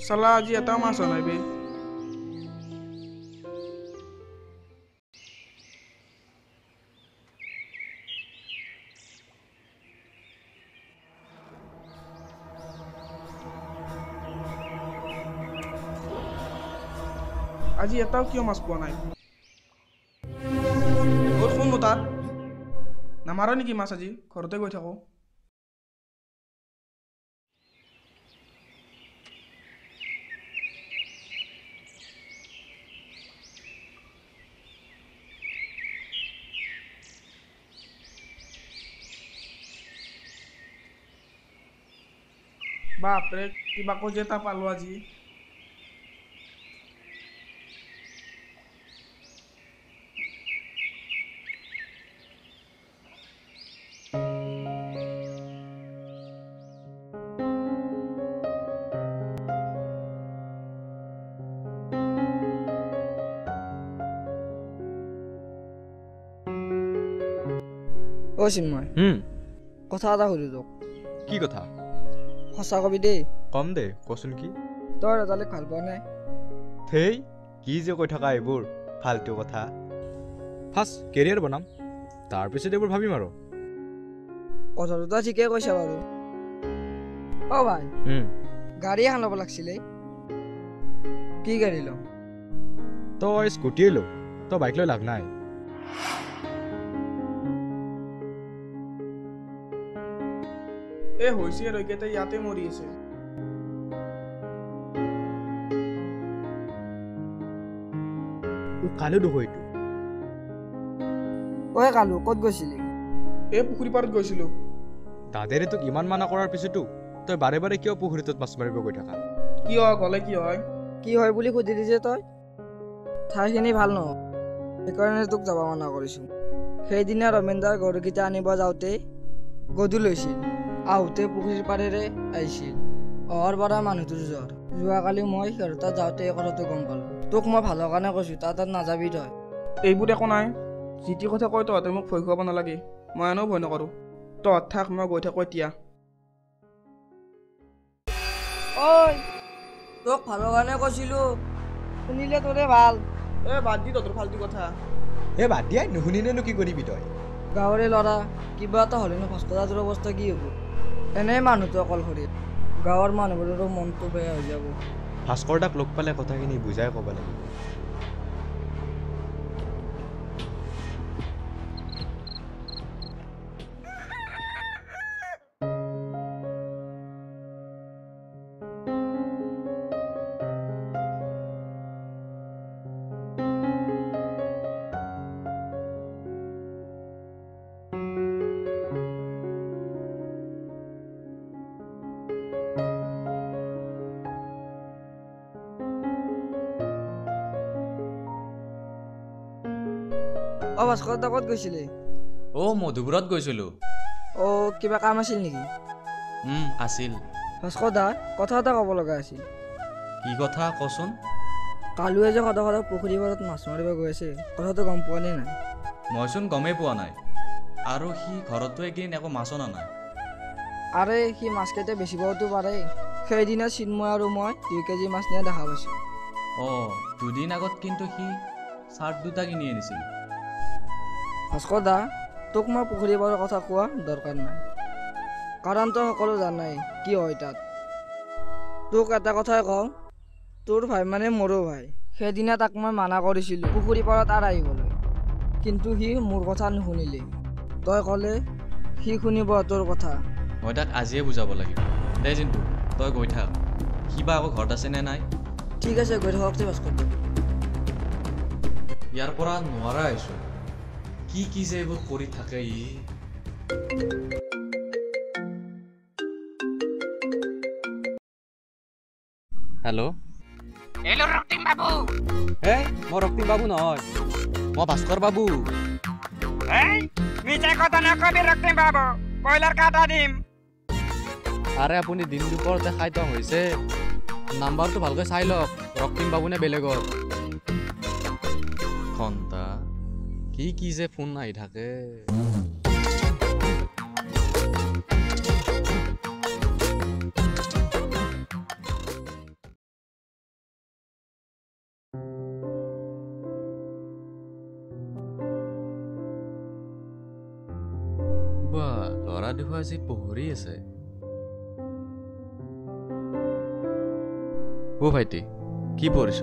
চালা আজি এটা মাছ নাই বে আজি এটাও কিয় মাছ পোৱা নাই ওৰ ফোন তাৰ নামাৰো নেকি মাছ আজি ঘৰতে গৈ থাকো বাপৰে কিবা কোজ এটা পালো আজি ও চিন্ময় কথা এটা সুধো তোক কি কথা সঁচা কবি দেই কম দে কচোন কি তই ৰজালীক ভাল পোৱা নাই থেই কি যে কৈ থকা এইবোৰ ফাল্টু কথা ফাৰ্ষ্ট কেৰিয়াৰ বনাম তাৰপিছত এইবোৰ ভাবিম আৰু কথাটো তই ঠিকে কৈছা বাৰু অ ভাই গাড়ী এখন ল'ব লাগিছিলে কি গাড়ী ল'ম তই স্কুটিয়ে ল তই বাইক লৈ লাভ নাই এ হৈছে আৰু একেটা ইয়াতে মৰি আছে কালো দুখ এইটো ঐ কালু ক'ত গৈছিলি এই পুখুৰী পাৰত গৈছিলো দাদেৰে তোক ইমান মানা কৰাৰ পিছতো তই বাৰে বাৰে কিয় পুখুৰীটোত মাছ মাৰিব গৈ থাকা কি হয় গ'লে কি হয় কি হয় বুলি সুধিলি যে তই ঠাইখিনি ভাল নহয় সেইকাৰণে তোক যাব মানা কৰিছোঁ সেইদিনা ৰমেনদাৰ গৰুকেইটা আনিব যাওঁতে গধূলি হৈছিল আহোঁতে পুখুৰীৰ পাৰেৰে আহিছিল অহাৰ পৰা মানুহটোৰ জ্বৰ যোৱাকালি মই সিহঁতৰ যাওঁতে এই কথাটো গম পালোঁ তোক মই ভালৰ কাৰণে কৈছোঁ তাত নাযাবি তই এইবোৰ একো নাই যিটি কথা কয় তহঁতে মোক ভয় খুৱাব নালাগে মই এনেও ভয় নকৰোঁ তহঁত থাক মই গৈ থাকোঁ এতিয়া ঐ তোক ভালৰ কাৰণে কৈছিলোঁ শুনিলে তোৰে ভাল এ বাদ দি তহঁতৰ ফাল্টু কথা এই বাদ দিয়াই নুশুনিলেনো কি কৰিবি তই গাঁৱৰে ল'ৰা কিবা এটা হ'লেনো ভাস্কৰাজৰ অৱস্থা কি হ'ব এনেই মানুহটো অকলশৰীয়া গাঁৱৰ মানুহবোৰৰো মনটো বেয়া হৈ যাব ভাস্কৰ দাক লগ পালে কথাখিনি বুজাই ক'ব লাগিব অ ভাস্কৰ দা ক'ত গৈছিলে মধুপুৰত গৈছিলোঁ অ কিবা কাম আছিল নেকি আছিল ভাস্কৰ দা কথা এটা ক'ব লগা আছিল কি কথা কচোন কালুৱে যে সদায় সদায় পুখুৰী পাৰত মাছ মাৰিব গৈ আছে কথাটো গম পোৱা নে নাই মইচোন গমেই পোৱা নাই আৰু সি ঘৰতো এইকেইদিন একো মাছো নানায় আৰে সি মাছকেইটা বেচিবওতো পাৰে সেইদিনা চিন্ময় আৰু মই 2 কেজি মাছ নিয়া দেখা পাইছোঁ দুদিন আগত কিন্তু সি চাৰ্ট দুটা কিনি আনিছিল ভাস্কৰ দা তোক মই পুখুৰী পাৰৰ কথা কোৱা দৰকাৰ নাই, কাৰণ তই সকলো জানাই কি হয় তাত। তোক এটা কথাই কওঁ, তোৰ ভাই মানে মোৰো ভাই। সেইদিনা তাক মই মানা কৰিছিলোঁ পুখুৰী পাৰত আৰু আহিবলৈ, কিন্তু সি মোৰ কথা নুশুনিলে। তই ক'লে সি শুনিব তোৰ কথা। মই তাক আজিয়ে বুজাব লাগিব। দে জিন্তু, তই গৈ থাক। সিবা আকৌ ঘৰত আছে নে নাই? ঠিক আছে, গৈ থাকক দে ভাস্কৰটো। ইয়াৰ পৰা নোৱাৰা হৈছোঁ। কি কি যে এইবোৰ কৰি থাকে ই। হেল্ল', হেল্ল' ৰক্তিম বাবু। এই মই ৰক্তিম বাবু নহয়, মই ভাস্কৰ বাবু। এই মিছা কথা নকবি ৰক্তিম বাবু, ব্ৰইলাৰ কাটা দিম। আৰে আপুনি দিন দুপৰতে খাই টং হৈছে। নাম্বাৰটো ভালকৈ চাই লওক, ৰক্তিম বাবু নে বেলেগৰ। ঘণ্টা কি কি যে ফোন আহি থাকে। বা ল'ৰা দেখুৱা আজি পঢ়ি আছে। অ ভাইটি, কি পঢ়িছ?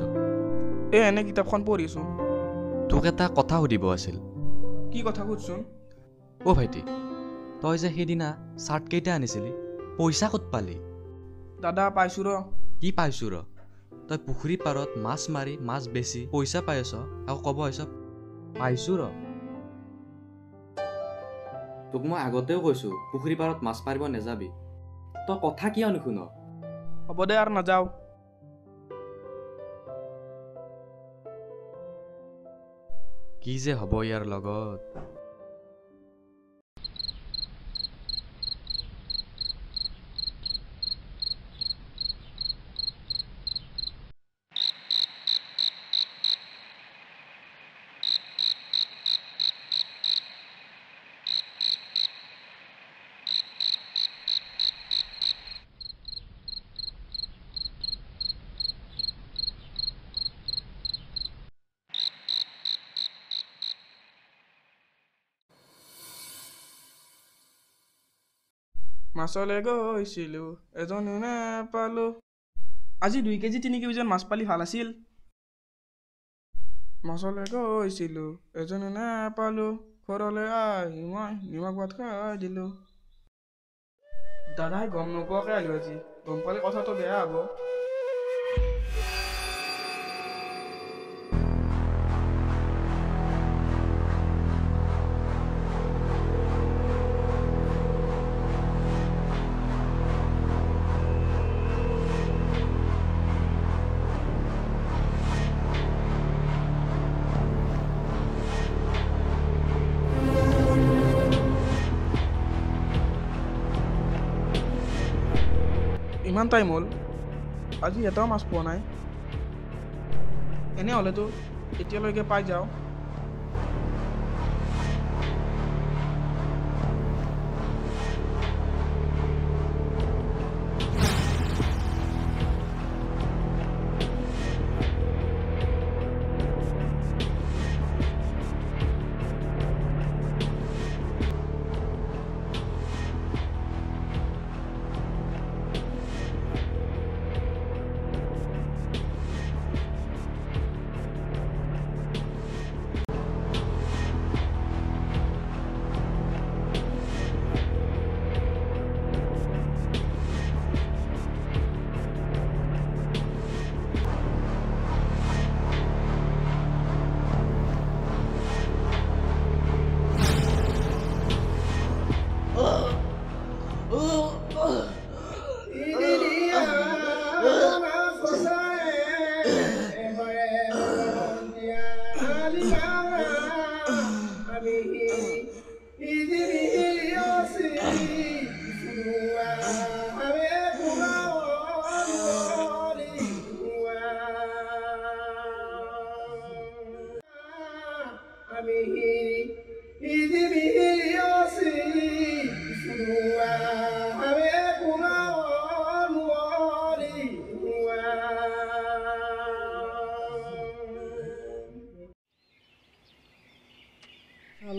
এনে কিতাপখন পঢ়িছোঁ। তোক এটা কথা সুধিব আছিল। কি কথা সুধচোন? অ ভাইটি, তই যে সেইদিনা চাৰ্ট কেইটা আনিছিলি, পইচা ক'ত পালি? দাদা পাইছোঁ ৰ। কি পাইছোঁ ৰ? তই পুখুৰী পাৰত মাছ মাৰি মাছ বেচি পইচা পাই আছ, আকৌ ক'ব আহিছ পাইছোঁ ৰ। তোক মই আগতেও কৈছোঁ পুখুৰী পাৰত মাছ মাৰিব নেযাবি, তই কথা কিয় নুশুন? হ'ব দে আৰু নাযাওঁ। কি যে হ'ব ইয়াৰ লগত। মাছলৈ গৈছিলোঁ এজনো নাপালোঁ। আজি 2 কেজি 3 কেজি মাছ পালি ভাল আছিল। মাছলৈ গৈছিলোঁ এজনো নাপালোঁ, ঘৰলৈ আহি মই নিমখ ভাত খাই দিলোঁ। দাদাই গম নোপোৱাকৈ আহিলোঁ আজি, গম পালে কথাটো বেয়া হ'ব। ইমান টাইম হ'ল, আজি এটাও মাছ পোৱা নাই। এনে হ'লেতো এতিয়ালৈকে পাই যাওঁ।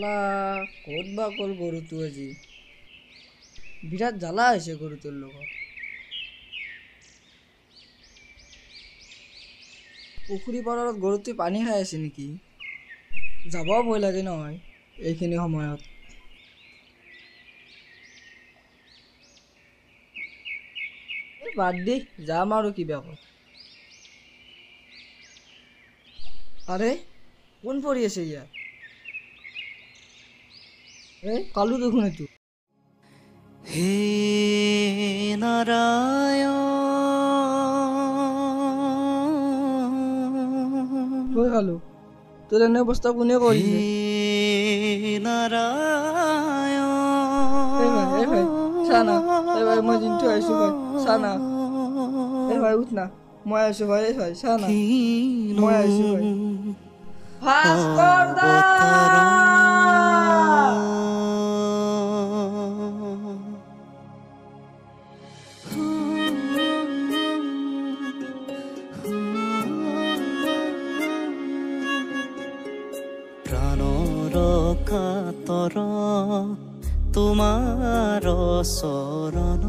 শালা ক'ত বা গ'ল গৰুটো আজি বিৰাট জ্বালা হৈছে গৰুটোৰ লগত পুখুৰী পাৰত গৰুটোৱে পানী খাই আছে নেকি যাবও ভয় লাগে নহয় এইখিনি সময়ত বাদ দি যাম আৰু কিবা আৰে কোন পৰি আছে ইয়াত কালু দেখোন এইটো হে নাৰায়ণ কালু তোৰ এনে অৱস্থা কোনে কৰিছে চানা ভাই মই দিনটো আহিছো ভাই চানা ভাই উঠ না মই আহিছো ভাই ভাই চানা মই আহিছো ভাই ভাস্কৰ দা প্ৰাণৰ কাতৰ তোমাৰ চৰণ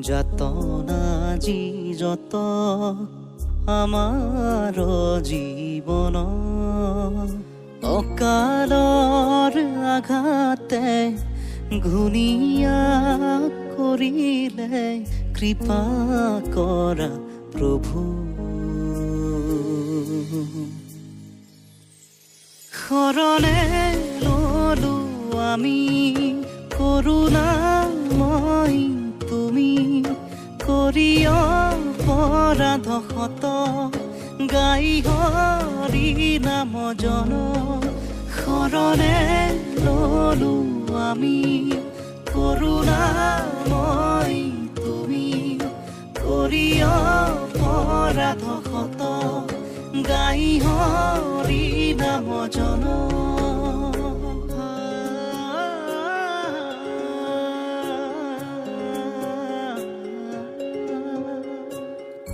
যাতনা যি যত আমাৰ জীৱন অকালৰ আঘাতে ঘূণীয়া কৰিলে কৃপা কৰা প্ৰভু শৰণে ললো আমি কৰোণাময় তুমি কৰি অপৰাধ শত গাই হৰি নাম জন শৰণে ললো আমি কৰোণাময় তুমি কৰি অপৰাধ শত গাই হৰি নাম জন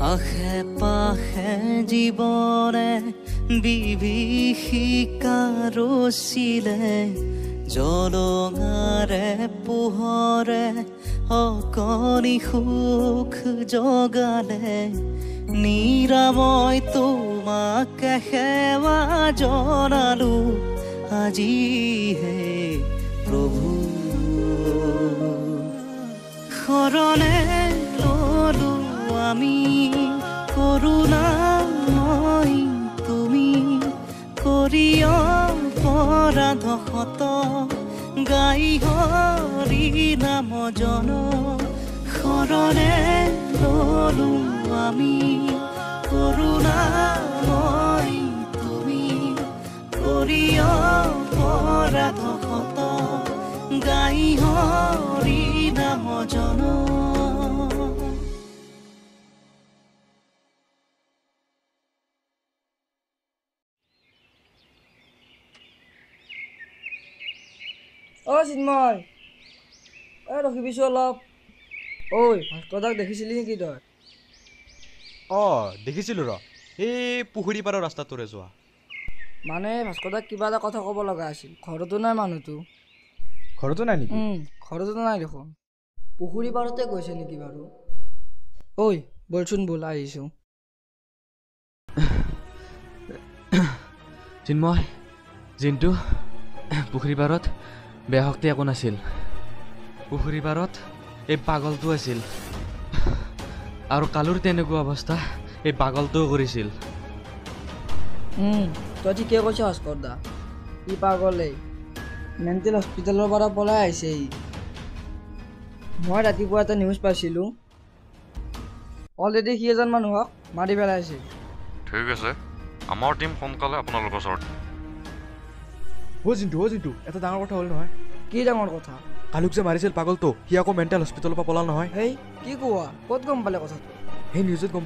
আশে পাশে জীৱনে বিভীষিকা ৰচিলে জলঙাৰে পোহৰে অকণি সুখ জগালে নিৰাময় তোমাকে সেৱা জনালো আজিহে প্ৰভু শৰণে ললো আমি কৰোণাময় তুমি কৰি অপৰাধ শত গাই হৰি নাম জন শৰণে ললো আমি কৰোণাময় তুমি কৰি অপৰাধ শত গাই হৰি নাম জন অ চিন্ময় ৰখিবিছো অলপ ঐ ভাস্কৰদাক দেখিছিলি নেকি তই দেখিছিলোঁ ৰ এই পুখুৰী পাৰৰ ৰাস্তাটোৰে যোৱা মানে ভাস্কৰদাক কিবা এটা কথা ক'ব লগা আছিল ঘৰতো নাই মানুহটো ঘৰতো নাই নেকি ঘৰতো নাই দেখোন পুখুৰী পাৰতে গৈছে নেকি বাৰু ঐ বলচোন বল আহিছোঁ চিন্ময় জিন্তু পুখুৰী পাৰত বেয়া শক্তি একো নাছিল পুখুৰী পাৰত এই পাগলটো আছিল আৰু কালুৰ তেনেকুৱা অৱস্থা এই পাগলটোও কৰিছিল তই ঠিকে কৈছ ভাস্কৰদা ই পাগলেই মেণ্টেল হস্পিটেলৰ পৰা পলাই আহিছে ই মই ৰাতিপুৱা এটা নিউজ পাইছিলোঁ অলৰেডি সি এজন মানুহক মাৰি পেলাইছে ঠিক আছে আমাৰ টিম সোনকালে আপোনালোকৰ ওচৰত জিন্তু এটা ডাঙৰ কথা হ'ল নহয় কি ডাঙৰ কথা কালুক যে মাৰিছিল পাগলটো সি আকৌ মেণ্টেল হস্পিটেলৰ পৰা পলাল নহয় হেই কি কোৱা ক'ত গম পালে কথাটো সেই নিউজত গম